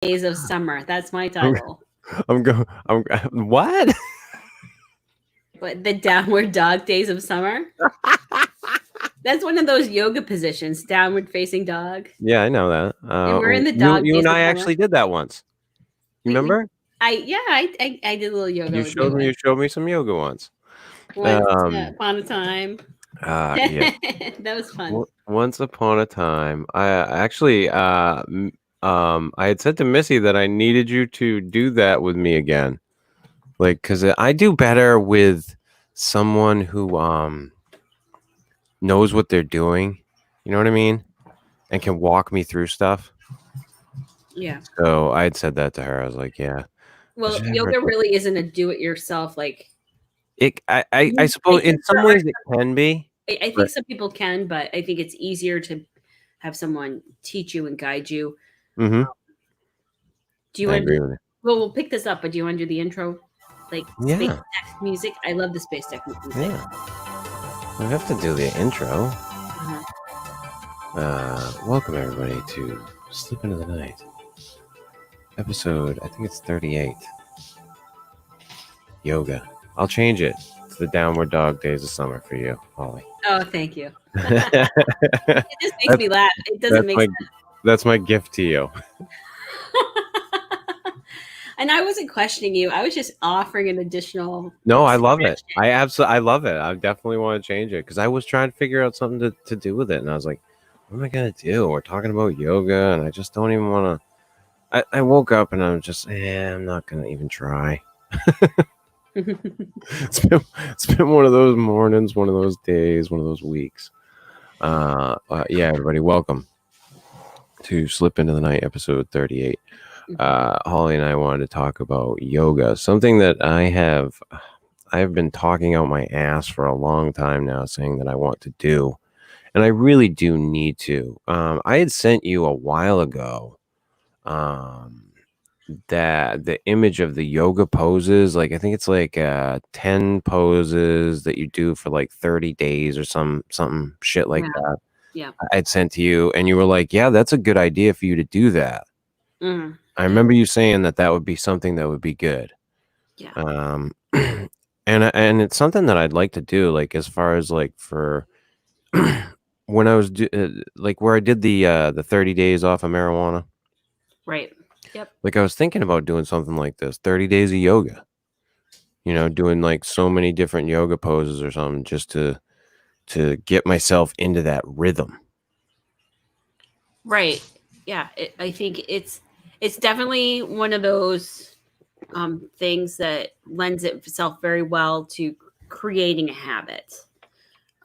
Days of Summer. That's my title. I'm what? But the Downward Dog Days of Summer. That's one of those yoga positions, downward facing dog. Yeah, I know that. And we're in the dog you days and of I summer. actually did that once. You remember? I did a little yoga. You showed me some yoga once. Once upon a time. Yeah. That was fun. Once upon a time, I actually I had said to Missy that I needed you to do that with me again, like because I do better with someone who knows what they're doing. You know what I mean? And can walk me through stuff. Yeah. So I had said that to her. I was like, yeah. Well, yoga really isn't a do-it-yourself like. I suppose in some ways it can be. I think some people can, but I think it's easier to have someone teach you and guide you. Mm-hmm. Do you want to? Well, we'll pick this up, but do you want to do the intro? Like space tech music? I love the space tech music. Yeah. We have to do the intro. Welcome everybody to Slip Into the Night. Episode, I think it's 38. Yoga. I'll change it to the Downward Dog Days of Summer for you, Holly. Oh, thank you. It just makes me laugh. It doesn't make sense. That's my gift to you. And I wasn't questioning you. I was just offering an additional. No, I love it. I love it. I definitely want to change it because I was trying to figure out something to do with it. And I was like, what am I going to do? We're talking about yoga and I just don't even want to. I woke up and I'm just, I'm not going to even try. It's been one of those mornings, one of those days, one of those weeks. Yeah, everybody, welcome to Slip Into the Night, episode 38. Holly and I wanted to talk about yoga, something that I've been talking out my ass for a long time now, saying that I want to do, and I really do need to. I had sent you a while ago that the image of the yoga poses, like I think it's like 10 poses that you do for like 30 days or something shit like that. Yeah. I'd sent to you and you were like, yeah, that's a good idea for you to do that. I remember you saying that would be something that would be good. Yeah. And it's something that I'd like to do, like as far as like for when I was like where I did the 30 days off of marijuana. Right. Yep. Like I was thinking about doing something like this, 30 days of yoga. You know, doing like so many different yoga poses or something just to get myself into that rhythm. Right. Yeah. I think it's definitely one of those things that lends itself very well to creating a habit,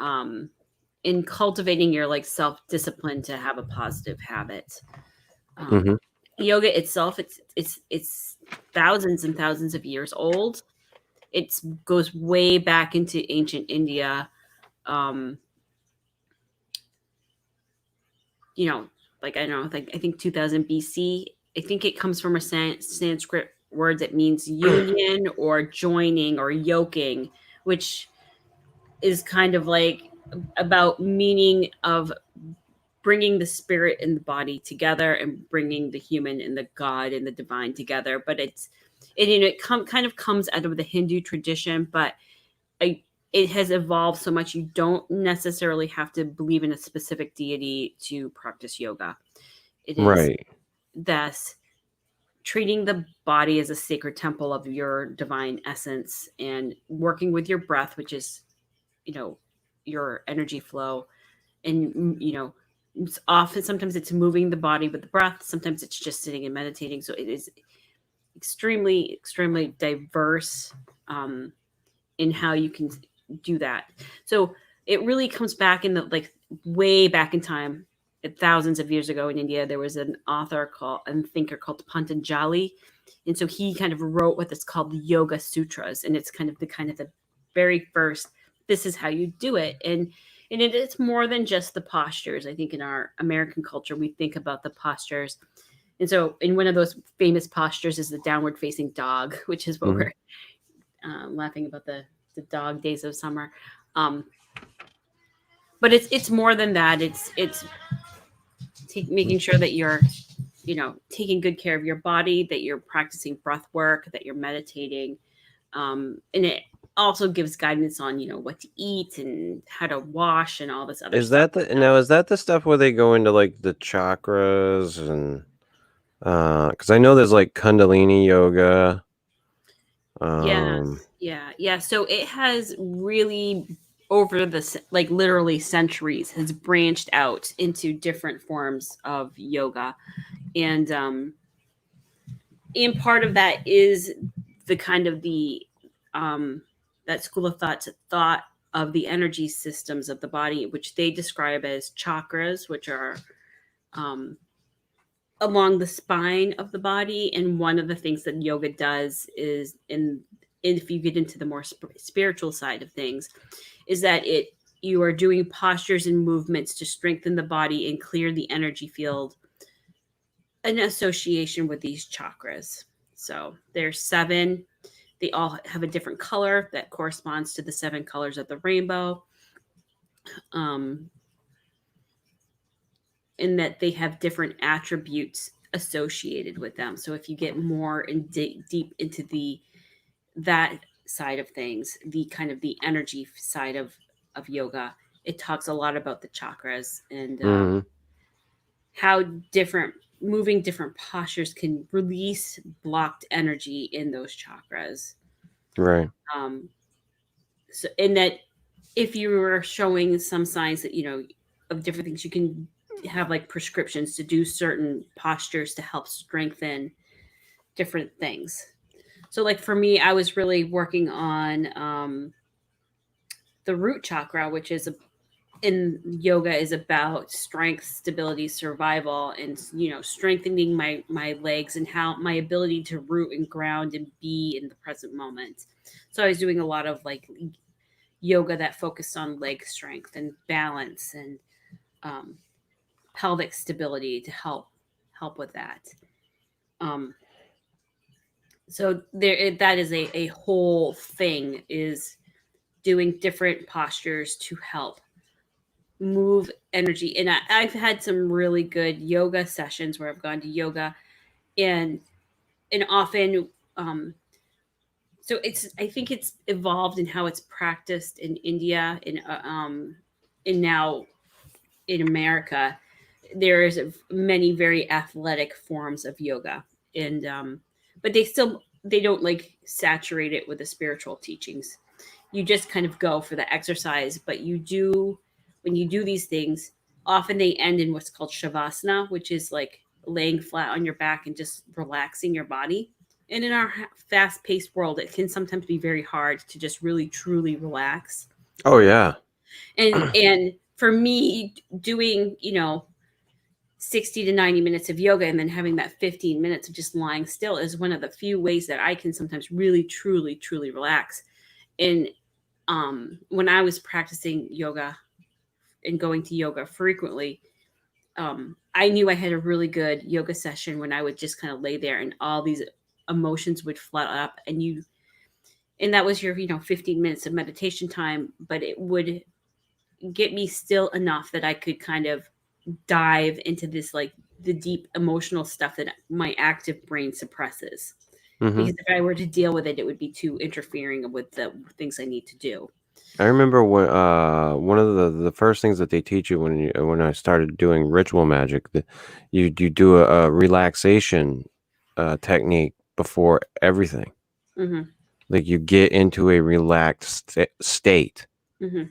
in cultivating your like self-discipline to have a positive habit. Yoga itself, it's thousands and thousands of years old. It goes way back into ancient India. You know, like I don't know, like I think 2000 BC. I think it comes from a Sanskrit word that means union or joining or yoking, which is kind of like about meaning of bringing the spirit and the body together and bringing the human and the God and the divine together. But it kind of comes out of the Hindu tradition, but it has evolved so much. You don't necessarily have to believe in a specific deity to practice yoga. It is thus treating the body as a sacred temple of your divine essence and working with your breath, which is, your energy flow. And, it's often, sometimes it's moving the body with the breath. Sometimes it's just sitting and meditating. So it is extremely, extremely diverse in how you can do that. So it really comes back in way back in time, thousands of years ago in India. There was an author and thinker called Patanjali. And so he kind of wrote what is called the Yoga Sutras. And it's kind of the very first, this is how you do it. And it's more than just the postures. I think in our American culture, we think about the postures. And so in one of those famous postures is the downward facing dog, which is what we're laughing about the dog days of summer. But it's more than that. It's making sure that you're taking good care of your body, that you're practicing breath work, that you're meditating. And it also gives guidance on, what to eat and how to wash and all this other Is stuff. that the stuff where they go into like the chakras and because I know there's like Kundalini yoga. Yeah. So it has really over like literally centuries has branched out into different forms of yoga. And part of that is the kind of the that school of thought of the energy systems of the body, which they describe as chakras, which are um, along the spine of the body. And one of the things that yoga does is, if you get into the more spiritual side of things, is that you are doing postures and movements to strengthen the body and clear the energy field in association with these chakras. So there's 7. They all have a different color that corresponds to the 7 colors of the rainbow. In that they have different attributes associated with them. So if you get more deep into that side of things, the kind of the energy side of yoga, it talks a lot about the chakras and how moving different postures can release blocked energy in those chakras. Right. So in that, if you were showing some signs that of different things, you can have like prescriptions to do certain postures to help strengthen different things. So like for me, I was really working on the root chakra, which is in yoga is about strength, stability, survival, and strengthening my legs and how my ability to root and ground and be in the present moment. So I was doing a lot of like yoga that focused on leg strength and balance and pelvic stability to help with that. So that is a whole thing, is doing different postures to help move energy. And I've had some really good yoga sessions where I've gone to yoga and often so I think it's evolved in how it's practiced in India and now in America. There's many very athletic forms of yoga, and but they don't like saturate it with the spiritual teachings. You just kind of go for the exercise, but when you do these things, often they end in what's called shavasana, which is like laying flat on your back and just relaxing your body. And in our fast-paced world, it can sometimes be very hard to just really truly relax. Oh yeah. And for me, doing 60 to 90 minutes of yoga and then having that 15 minutes of just lying still is one of the few ways that I can sometimes really truly relax. And when I was practicing yoga and going to yoga frequently, I knew I had a really good yoga session when I would just kind of lay there and all these emotions would flood up, and that was your 15 minutes of meditation time, but it would get me still enough that I could kind of dive into this, like the deep emotional stuff that my active brain suppresses. Because if I were to deal with it, it would be too interfering with the things I need to do. I remember when one of the first things that they teach you when I started doing ritual magic, you do a relaxation technique before everything. Mm-hmm. Like you get into a relaxed state Mm-hmm.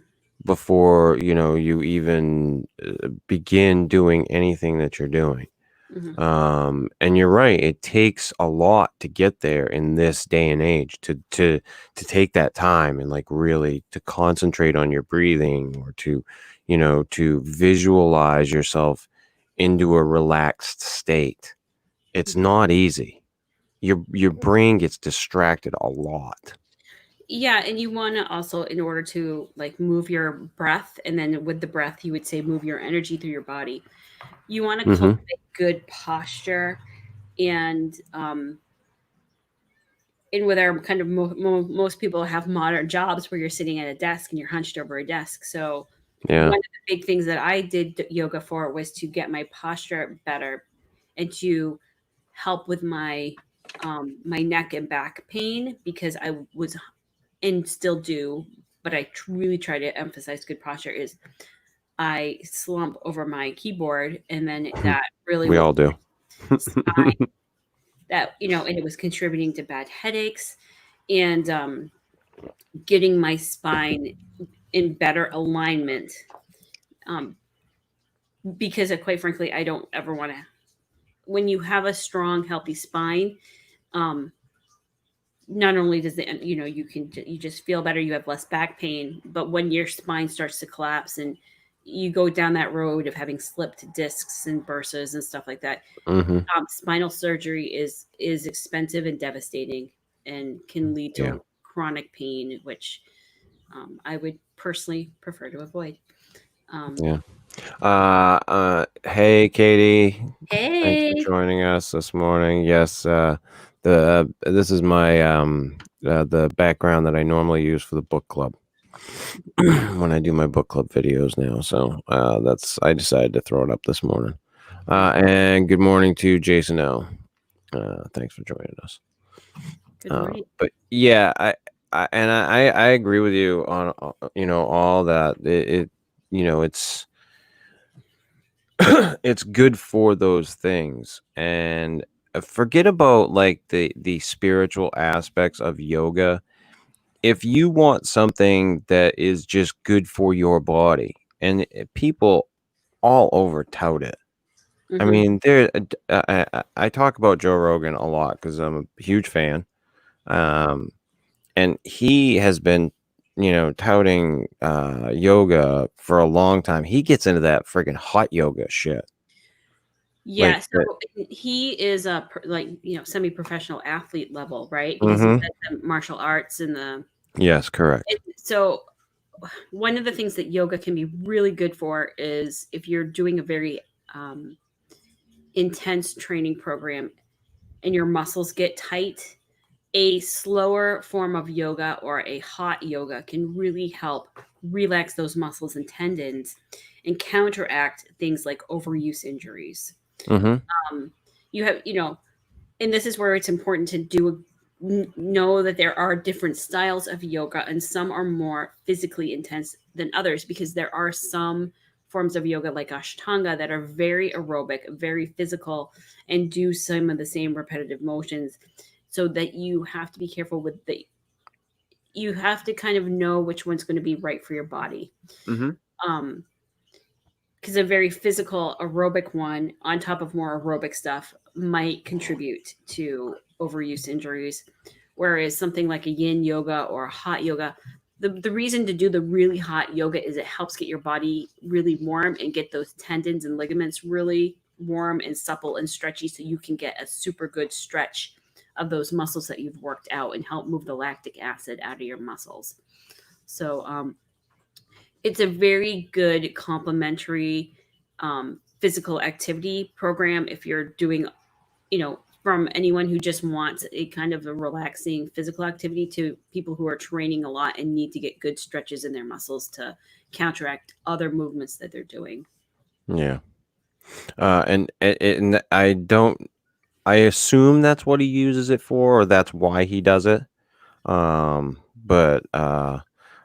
before you even begin doing anything that you're doing. Mm-hmm. And you're right, it takes a lot to get there in this day and age to take that time and like really to concentrate on your breathing, or to to visualize yourself into a relaxed state. It's not easy. Your brain gets distracted a lot. Yeah, and you want to also, in order to like move your breath, and then with the breath, you would say move your energy through your body. You want to cultivate good posture, and with our kind of most people have modern jobs where you're sitting at a desk and you're hunched over a desk. So Yeah. one of the big things that I did yoga for was to get my posture better and to help with my my neck and back pain, because I was, and still do, but I really try to emphasize good posture, is I slump over my keyboard, and then that really We will all do. spine, that, you know, and it was contributing to bad headaches, and getting my spine in better alignment, um, because quite frankly, I don't ever want to, when you have a strong healthy spine, um, not only does it, you know, you just feel better, you have less back pain, but when your spine starts to collapse and you go down that road of having slipped discs and burses and stuff like that, Hmm. spinal surgery is expensive and devastating, and can lead Yeah. to chronic pain, which I would personally prefer to avoid. Yeah. Hey, Katie. Thanks for Hey. joining us this morning. Yes, this is my the background that I normally use for the book club when I do my book club videos now. So I decided to throw it up this morning. And good morning to Jason O. Thanks for joining us. Good morning. But yeah, I agree with you on all that. It you know it's it's good for those things, and forget about like the spiritual aspects of yoga. If you want something that is just good for your body, and people all over tout it. I Mm-hmm. mean, I talk about Joe Rogan a lot because I'm a huge fan. And he has been, touting yoga for a long time. He gets into that freaking hot yoga shit. Yeah, Like, so he is a like, you know, semi-professional athlete level, right? Because he mm-hmm. does the martial arts and the, Yes, correct. so one of the things that yoga can be really good for is if you're doing a very um, intense training program and your muscles get tight, a slower form of yoga or a hot yoga can really help relax those muscles and tendons and counteract things like overuse injuries. Mm-hmm. You have, you know, and this is where it's important to know that there are different styles of yoga, and some are more physically intense than others, because there are some forms of yoga like ashtanga that are very aerobic, very physical, and do some of the same repetitive motions, so that you have to be careful with you have to kind of know which one's going to be right for your body. Mm-hmm. um because a very physical aerobic one on top of more aerobic stuff might contribute to overuse injuries, whereas something like a yin yoga or a hot yoga, the reason to do the really hot yoga is it helps get your body really warm and get those tendons and ligaments really warm and supple and stretchy, so you can get a super good stretch of those muscles that you've worked out and help move the lactic acid out of your muscles. So it's a very good complementary physical activity program if you're doing, you know, from anyone who just wants a kind of a relaxing physical activity to people who are training a lot and need to get good stretches in their muscles to counteract other movements that they're doing. Yeah. And I assume that's what he uses it for, or that's why he does it. But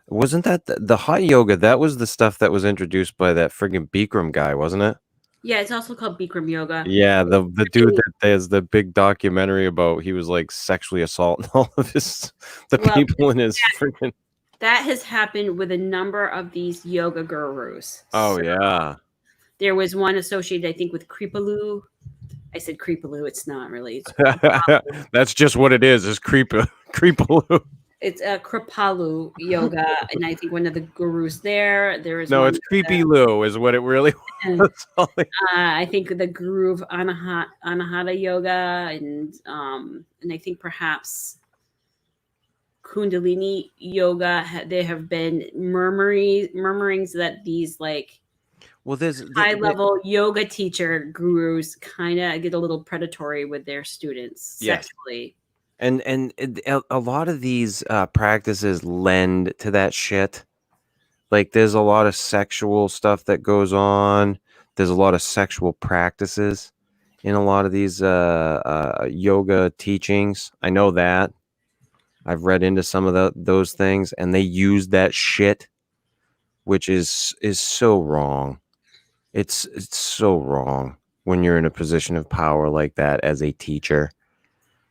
wasn't that the hot yoga? That was the stuff that was introduced by that friggin' Bikram guy, wasn't it? Yeah, it's also called Bikram yoga. Yeah, the dude that has the big documentary about he was like sexually assaulting all of the Well, people in his freaking. that has happened with a number of these yoga gurus. Oh So yeah. there was one associated, I think, with Kripalu. I said Kripalu. It's not really. That's just what it is creepaloo. It's a Kripalu yoga, and I think one of the gurus there is No, one. it's creepy Lou is what it really was. I think the guru of Anahata yoga, and I think perhaps Kundalini yoga. There have been murmurings that these like Well, there's high level yoga teacher gurus kind of get a little predatory with their students yes. sexually. And a lot of these practices lend to that shit. Like there's a lot of sexual stuff that goes on. There's a lot of sexual practices in a lot of these yoga teachings. I know that. I've read into some of those things, and they use that shit, which is so wrong. It's so wrong when you're in a position of power like that as a teacher.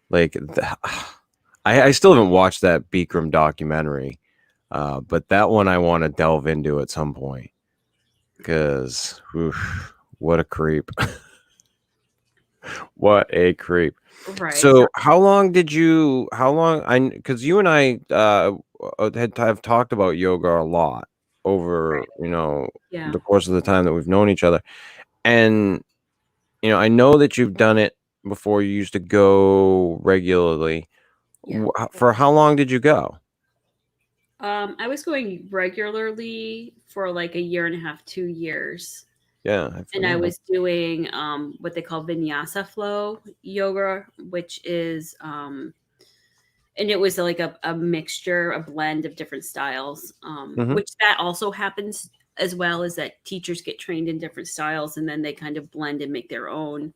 Like, I still haven't watched that Bikram documentary, but that one I want to delve into at some point because what a creep. What a creep. Right. So how long because you and I have talked about yoga a lot over, Yeah. the course of the time that we've known each other. And, I know that you've done it before. You used to go regularly. Yeah. For how long did you go? I was going regularly for like a year and a half, 2 years. Yeah. And I was doing what they call Vinyasa Flow yoga, which is and it was like a mixture, a blend of different styles, Mhm. which that also happens as well, is that teachers get trained in different styles and then they kind of blend and make their own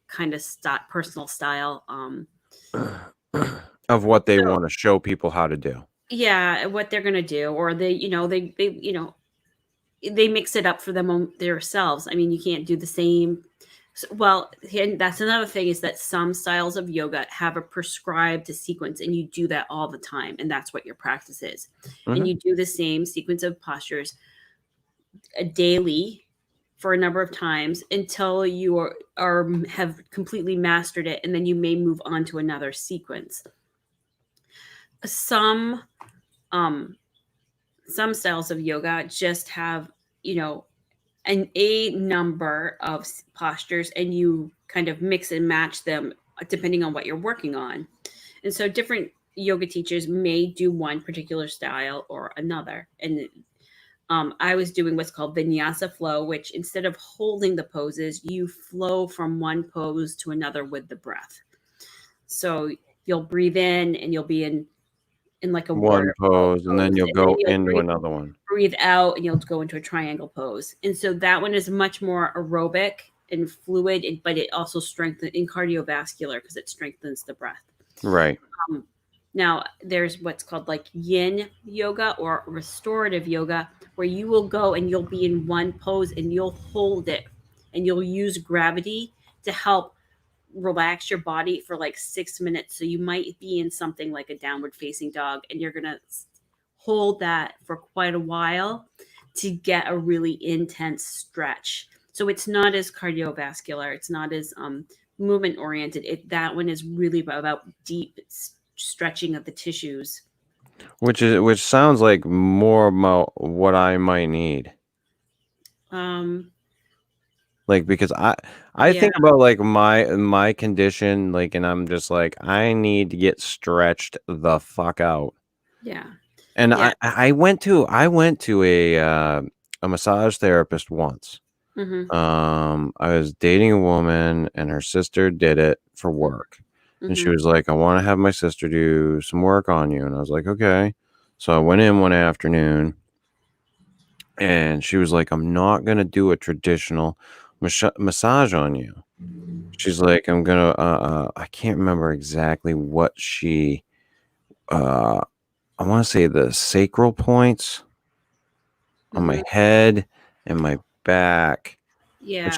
kind of personal style. Of what they So want to show people how to do. yeah, what they're gonna do, or they mix it up for them themselves. I mean, you can't do the same. Well, and that's another thing, is that some styles of yoga have a prescribed sequence, and you do that all the time, and that's what your practice is. And Mhm. you do the same sequence of postures daily for a number of times until you have completely mastered it, and then you may move on to another sequence. Some um, some styles of yoga just have, a number of postures, and you kind of mix and match them depending on what you're working on. And so different yoga teachers may do one particular style or another. And I was doing what's called Vinyasa Flow, which instead of holding the poses, you flow from one pose to another with the breath. So you'll breathe in and you'll be in like a One waterfall pose, and then pose, you'll and then go you'll into another one. breathe out and you'll go into a triangle pose. And so that one is much more aerobic and fluid, but it also strengthens in cardiovascular because it strengthens the breath. Right. Um, Now, there's what's called like Yin Yoga or restorative yoga, where you will go and you'll be in one pose and you'll hold it, and you'll use gravity to help relax your body for like 6 minutes. So you might be in something like a downward facing dog, and you're going to hold that for quite a while to get a really intense stretch. So it's not as cardiovascular, it's not as movement oriented. That one is really about deep stretching of the tissues. Which sounds like more about what I might need. Um, Like, because I yeah, think about like my condition, like, and I'm just like, I need to get stretched the fuck out. yeah, And yeah. I went to a massage therapist once. Mm-hmm, I was dating a woman, and her sister did it for work. And she mm-hmm, was like, I want to have my sister do some work on you. And I was like, okay. So I went in one afternoon, and she was like, I'm not going to do a traditional massage on you. She's like, I'm going to, I can't remember exactly what uh, I want to say the sacral points on mm-hmm. my head and my back. And Yeah.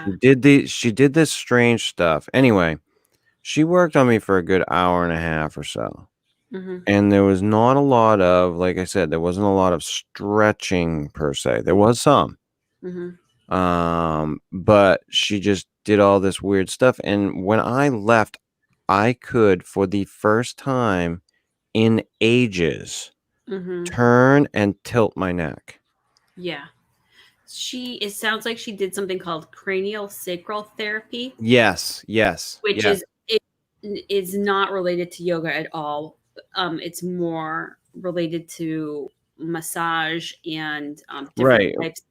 she did this strange stuff. Anyway, she worked on me for a good hour and a half or so. Mm-hmm, And there was not a lot of, like I said, there wasn't a lot of stretching per se. There was some. mm-hmm, But she just did all this weird stuff. And when I left, I could, for the first time in ages, mm-hmm. turn and tilt my neck. Yeah. It sounds like she did something called cranial sacral therapy, Yes, yes, which yes. is not related to yoga at all. It's more related to massage and different Right. types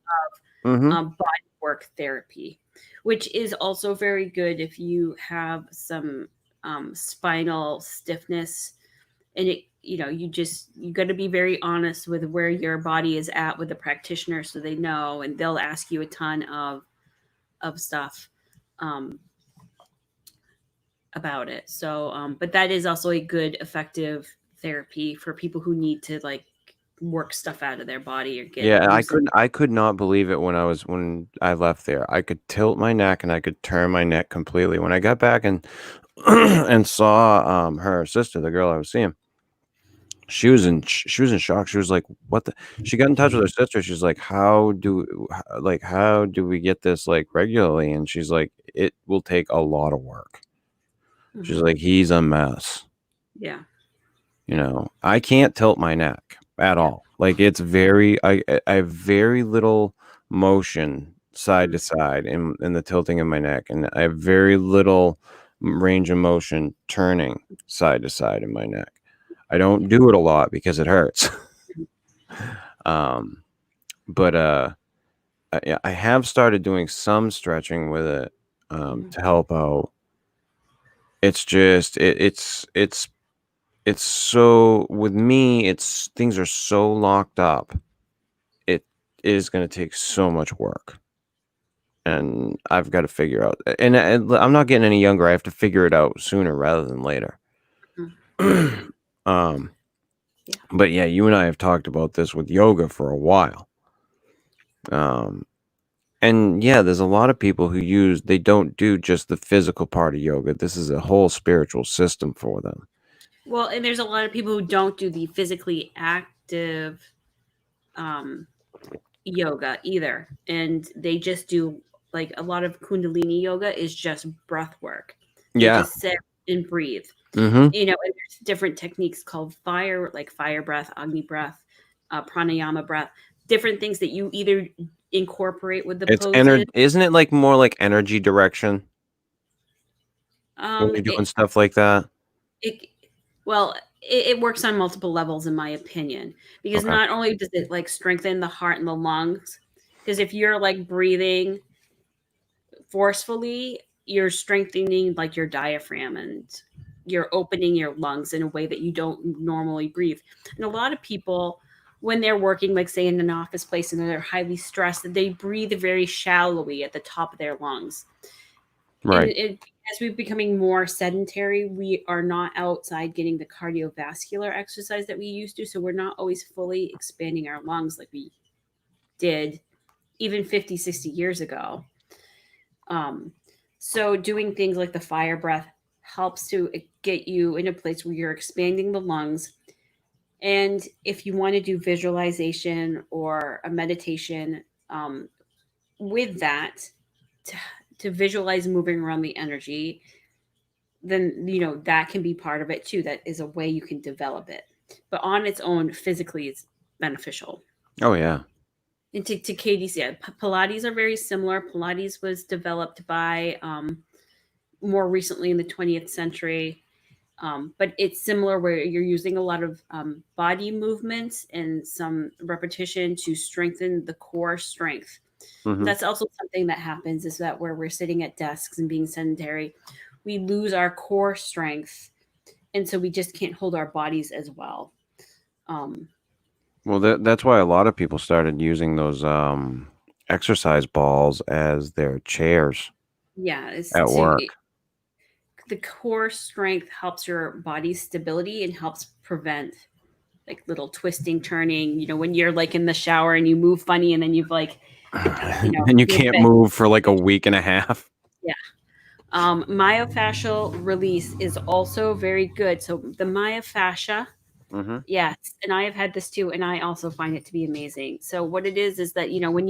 Mm-hmm. of body work therapy, which is also very good if you have some spinal stiffness. And you got to be very honest with where your body is at with the practitioner, so they know, and they'll ask you a ton of stuff. Um, about it. So, but that is also a good, effective therapy for people who need to like work stuff out of their body or get Yeah, loosened. I could not believe it when I left there. I could tilt my neck and I could turn my neck completely. When I got back and and saw her sister, the girl I was seeing, she was in shock. She was like, "What the?" She got in touch with her sister. She's like, how do we get this like regularly?" And she's like, "It will take a lot of work." She's Mhm. like, "He's a mess." Yeah. You know, I can't tilt my neck at Yeah. all. Like it's very, I have very little motion side to Mhm. side in the tilting of my neck, and I have very little range of motion turning side to side in my neck. I don't Yeah. do it a lot because it hurts. Mhm. um, but I have started doing some stretching with it Mhm. to help out. It's just it's so with me, it's things are so locked up. It is going to take so much work, and I've got to figure out. And I'm not getting any younger. I have to figure it out sooner rather than later. Mhm. um, Yeah. but yeah, you and I have talked about this with yoga for a while. Um, and yeah, there's a lot of people they don't do just the physical part of yoga. This is a whole spiritual system for them. Well, and there's a lot of people who don't do the physically active um, yoga either, and they just do like a lot of Kundalini yoga is just breath work. They Yeah. just sit and breathe. Mm-hmm. You know, and there's different techniques called fire, like fire breath, Agni breath, pranayama breath, different things that you either incorporate with the It's poses. isn't it like more like energy direction when Um, you're doing it, stuff like that? it well, it works on multiple levels, in my opinion, because Okay. not only does it like strengthen the heart and the lungs, because if you're like breathing forcefully, you're strengthening like your diaphragm and you're opening your lungs in a way that you don't normally breathe. And a lot of people, when they're working, like say in an office place and they're highly stressed, they breathe very shallowly at the top of their lungs. And Right. as we're becoming more sedentary, we are not outside getting the cardiovascular exercise that we used to. So we're not always fully expanding our lungs like we did even 50, 60 years ago. Um, so doing things like the fire breath helps to get you in a place where you're expanding the lungs. And if you want to do visualization or a meditation with that, to, to visualize moving around the energy, then that can be part of it too. That is a way you can develop it. But on its own, physically, it's beneficial. Oh yeah. And to Katie's, yeah, Pilates are very similar. Pilates was developed by more recently in the 20th century. But it's similar where you're using a lot of body movements and some repetition to strengthen the core strength. And Mm-hmm. that's also something that happens is that where we're sitting at desks and being sedentary, we lose our core strength. And so we just can't hold our bodies as well. Um, Well, that's why a lot of people started using those exercise balls as their chairs yeah, it's at work. the core strength helps your body's stability and helps prevent like little twisting, turning. When you're like in the shower and you move funny and then you've like, And you you've can't been, move for like a week and a half. yeah. Myofascial release is also very good. So the myofascia, Mm-hmm. yes, and I have had this too, and I also find it to be amazing. So what it is that when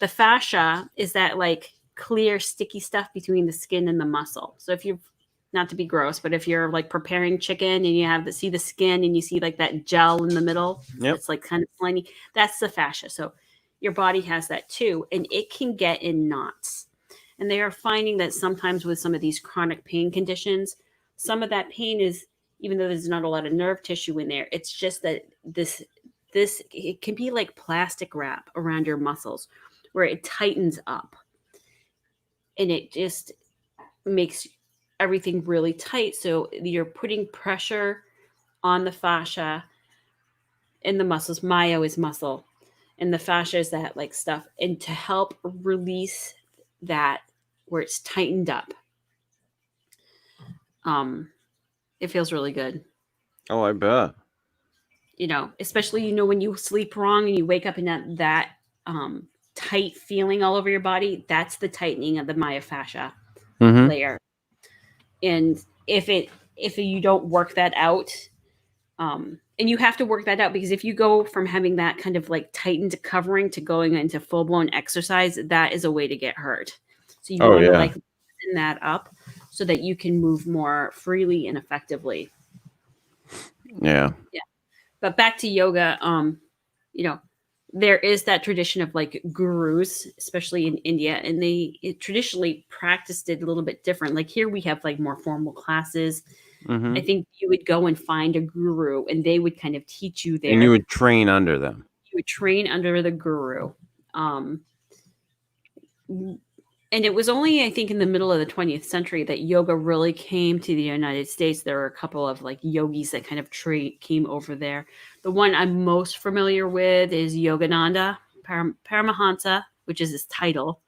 the fascia is that like clear sticky stuff between the skin and the muscle. So if you're not to be gross, but if you're like preparing chicken and you have see the skin and you see like that gel in the middle Yep. that's like kind of slimy, that's the fascia. So your body has that too, and it can get in knots. And they are finding that sometimes with some of these chronic pain conditions, some of that pain is, even though there's not a lot of nerve tissue in there, it's just that this it can be like plastic wrap around your muscles where it tightens up and it just makes everything really tight. So you're putting pressure on the fascia and the muscles. Myo is muscle, and the fascia is that like stuff. And to help release that where it's tightened up. It feels really good. Oh, I bet. Especially, when you sleep wrong and you wake up in that tight feeling all over your body, that's the tightening of the myofascia Mm-hmm. layer. And if you don't work that out, and you have to work that out, because if you go from having that kind of like tightened covering to going into full-blown exercise, that is a way to get hurt. So you Oh, want to yeah. like loosen that up so that you can move more freely and effectively. Yeah. Yeah. But back to yoga, there is that tradition of like gurus, especially in India, and traditionally practiced it a little bit different. Like here we have like more formal classes. Mm-hmm. I think you would go and find a guru and they would kind of teach you And you there. would train under them. You would train under the guru. Um, and it was only, I think, in the middle of the 20th century that yoga really came to the United States. There were a couple of like yogis that kind of came over there. The one I'm most familiar with is Yogananda, Paramahansa, which is his title,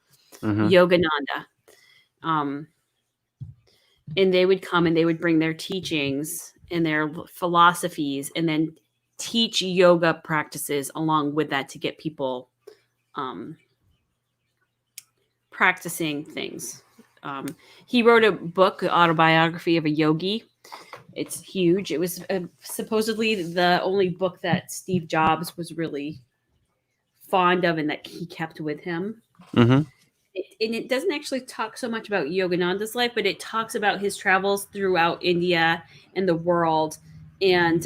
Mm-hmm. Yogananda. And they would come and they would bring their teachings and their philosophies and then teach yoga practices along with that to get people practicing things. He wrote a book, Autobiography of a Yogi. It's huge. It was supposedly the only book that Steve Jobs was really fond of and that he kept with him. Mm-hmm. And it doesn't actually talk so much about Yogananda's life, but it talks about his travels throughout India and the world, and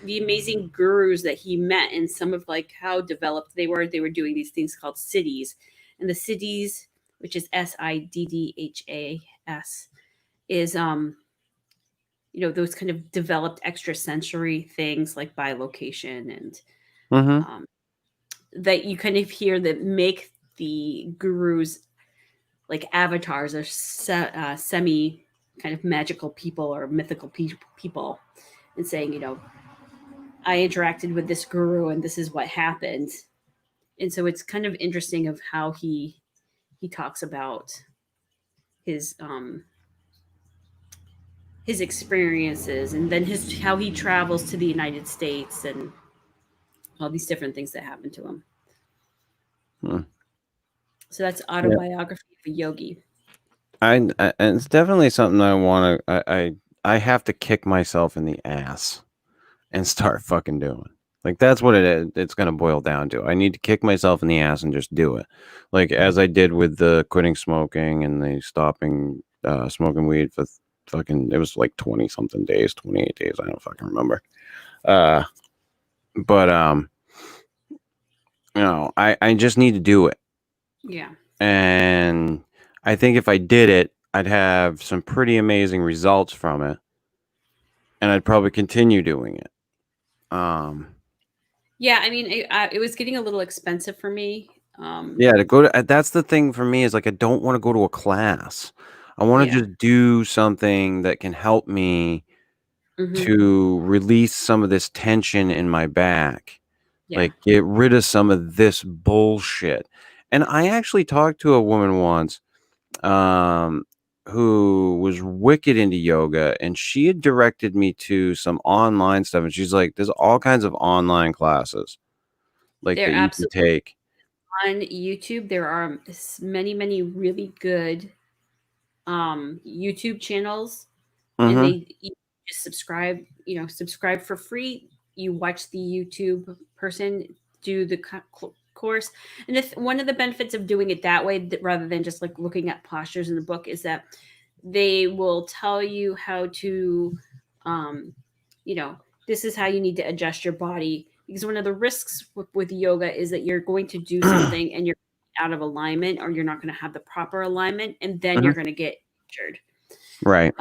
the amazing gurus that he met, and some of like how developed they were. They were doing these things called siddhis, and the siddhis, which is Siddhas, is those kind of developed extrasensory things like bilocation, and Mm-hmm. that you kind of hear that make the gurus like avatars or semi kind of magical people or mythical people, and saying, I interacted with this guru and this is what happened. And so it's kind of interesting of how he talks about his his experiences, and then his how he travels to the United States and all these different things that happen to him. Hmm. So that's Yeah. Autobiography of a Yogi. And it's definitely something I want to. I have to kick myself in the ass and start fucking doing. Like that's what it's gonna boil down to. I need to kick myself in the ass and just do it. Like as I did with the quitting smoking and the stopping smoking weed for fucking, it was like 20 something days, 28 days, I don't fucking remember. But I just need to do it. Yeah. And I think if I did it, I'd have some pretty amazing results from it. And I'd probably continue doing it. Yeah, I mean, it was getting a little expensive for me. Yeah, to go to that's the thing for me is like I don't want to go to a class. I want to Yeah. just do something that can help me Mm-hmm. to release some of this tension in my back. Yeah. Like get rid of some of this bullshit. And I actually talked to a woman once who was wicked into yoga, and she had directed me to some online stuff, and she's like, there's all kinds of online classes like They're that you can absolutely take. on YouTube. There are many, many really good YouTube channels, and Mm-hmm. you just subscribe for free. You watch the YouTube person do the course, and one of the benefits of doing it that way, rather than just like looking at postures in the book, is that they will tell you how to, um, this is how you need to adjust your body, because one of the risks with yoga is that you're going to do something and you're out of alignment, or you're not going to have the proper alignment, and then Mm-hmm. you're going to get injured. Right.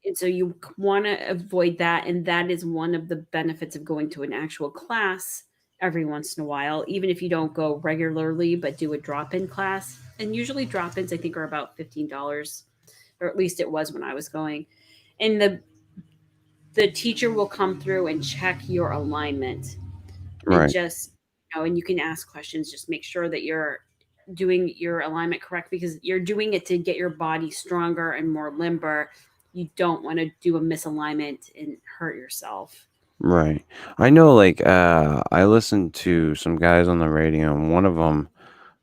And so you want to avoid that. And that is one of the benefits of going to an actual class every once in a while, even if you don't go regularly, but do a drop in class. And usually drop ins, I think, are about $15, or at least it was when I was going. And the teacher will come through and check your alignment, and Right. just, and you can ask questions, just make sure that you're doing your alignment correct, because you're doing it to get your body stronger and more limber, you don't want to do a misalignment and hurt yourself. Right. I know, like, I listened to some guys on the radio, and one of them,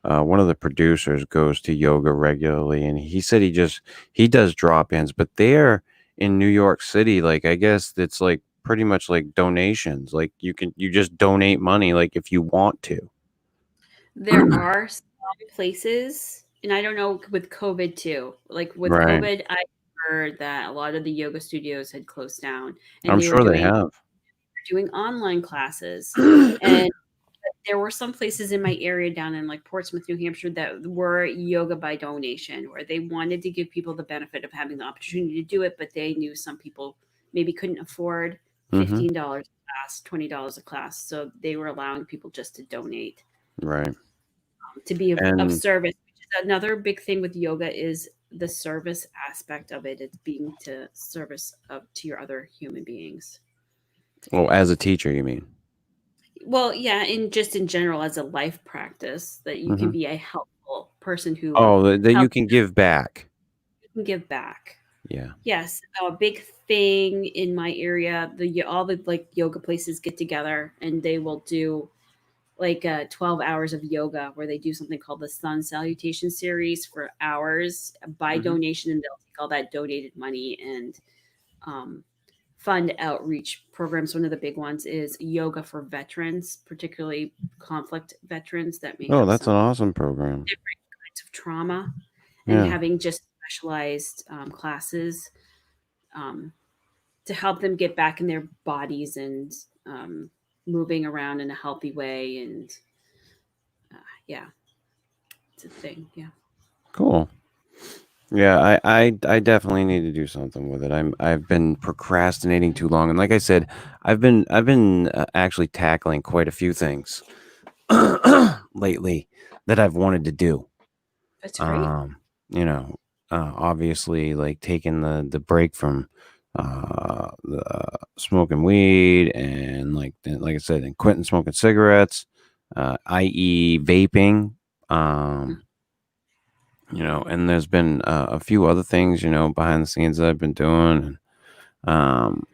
one of the producers goes to yoga regularly, and he said he does drop-ins, but they're in New York City. Like, I guess it's like pretty much like donations. Like you just donate money, like if you want to. There are some places, and I don't know with COVID too. Like with Right. COVID, I heard that a lot of the yoga studios had closed down, and I'm they were sure they have. doing online classes. And there were some places in my area down in like Portsmouth, New Hampshire, that were yoga by donation, where they wanted to give people the benefit of having the opportunity to do it, but they knew some people maybe couldn't afford Mm-hmm. $15 a class, $20 a class, so they were allowing people just to donate Right. to be of And service. Which is another big thing with yoga is the service aspect of it. It's being to service to your other human beings. well, as a teacher, you mean? Well, yeah, in just in general as a life practice, that you can Mm-hmm. be a helpful person who Oh, that you helps can give back. you can give back. Yeah. Yes, a big thing in my area, all the like yoga places get together and they will do like 12 hours of yoga where they do something called the sun salutation series for hours by Mm-hmm. donation, and they'll take all that donated money and um, fund outreach programs. One of the big ones is yoga for veterans, particularly conflict veterans that may Oh, have that's an some awesome program. different kinds of trauma, and Yeah. having just specialized classes um, to help them get back in their bodies and moving around in a healthy way. And yeah, it's a thing. Yeah. Cool. Yeah, I definitely need to do something with it. I've been procrastinating too long, and like I said, I've been actually tackling quite a few things lately that I've wanted to do. That's great. You know, obviously, like taking the break from the smoking weed, and like I said, and quitting smoking cigarettes, i.e., vaping. And there's been a few other things, behind the scenes that I've been doing. And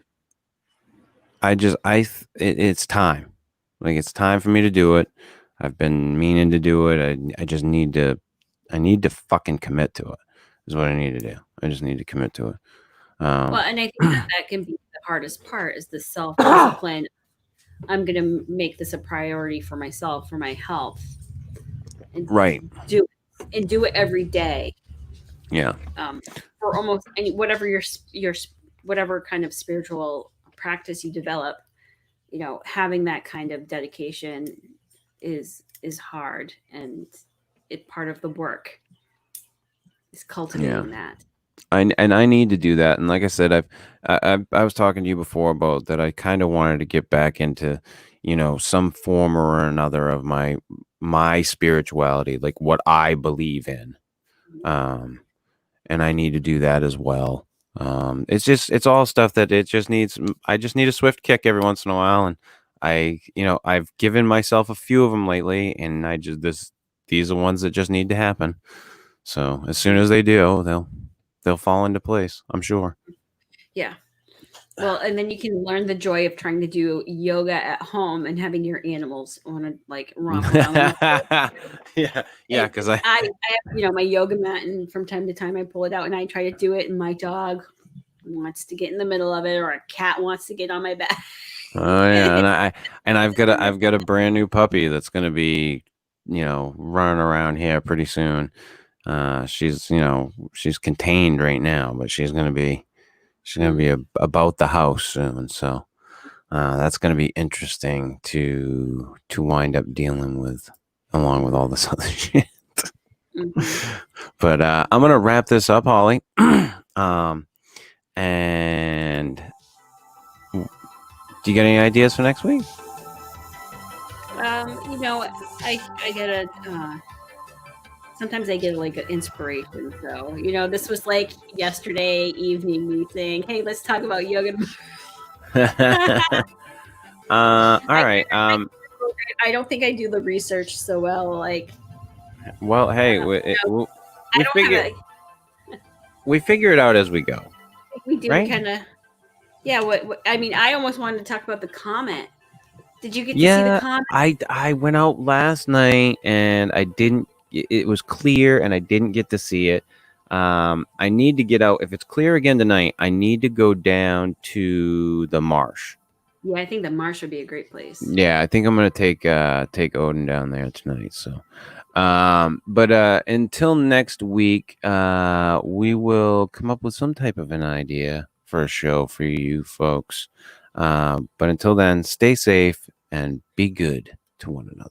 it's time. Like, it's time for me to do it. I've been meaning to do it. I need to fucking commit to it, is what I need to do. I just need to commit to it. Well, and I think that can be the hardest part is the self discipline. I'm going to make this a priority for myself, for my health, and Right. do it every day. Yeah. For almost any whatever your whatever kind of spiritual practice you develop, having that kind of dedication is hard, and it part of the work is cultivating that. I need to do that. And like I said, I was talking to you before about that. I kind of wanted to get back into, some form or another of my spirituality, like what I believe in. And I need to do that as well. It's all stuff that I just need a swift kick every once in a while. And I've given myself a few of them lately, and these are ones that just need to happen. So as soon as they do, they'll fall into place, I'm sure. Yeah. Well, and then you can learn the joy of trying to do yoga at home and having your animals want to like romp around. Yeah, because I have, my yoga mat, and from time to time I pull it out and I try to do it, and my dog wants to get in the middle of it, or a cat wants to get on my back. Oh yeah, and I've got a brand new puppy that's gonna be, running around here pretty soon. She's contained right now, but she's gonna be about the house soon. So that's gonna be interesting to wind up dealing with, along with all this other shit. Mm-hmm. But I'm gonna wrap this up, Holly. And do you get any ideas for next week? I get a sometimes I get like an inspiration. So, this was like yesterday evening me saying, "Hey, let's talk about yoga." All right. I don't think I do the research so well. Like, well, hey, we figure it out as we go. We do right? kind of. Yeah. What? I mean, I almost wanted to talk about the comet. Did you get to see the Yeah, comet? I went out last night and I didn't. It was clear and I didn't get to see it. I need to get out. If it's clear again tonight, I need to go down to the marsh. Yeah, I think the marsh would be a great place. Yeah, I think I'm gonna take Odin down there tonight. So, but until next week, we will come up with some type of an idea for a show for you folks. But until then, stay safe and be good to one another.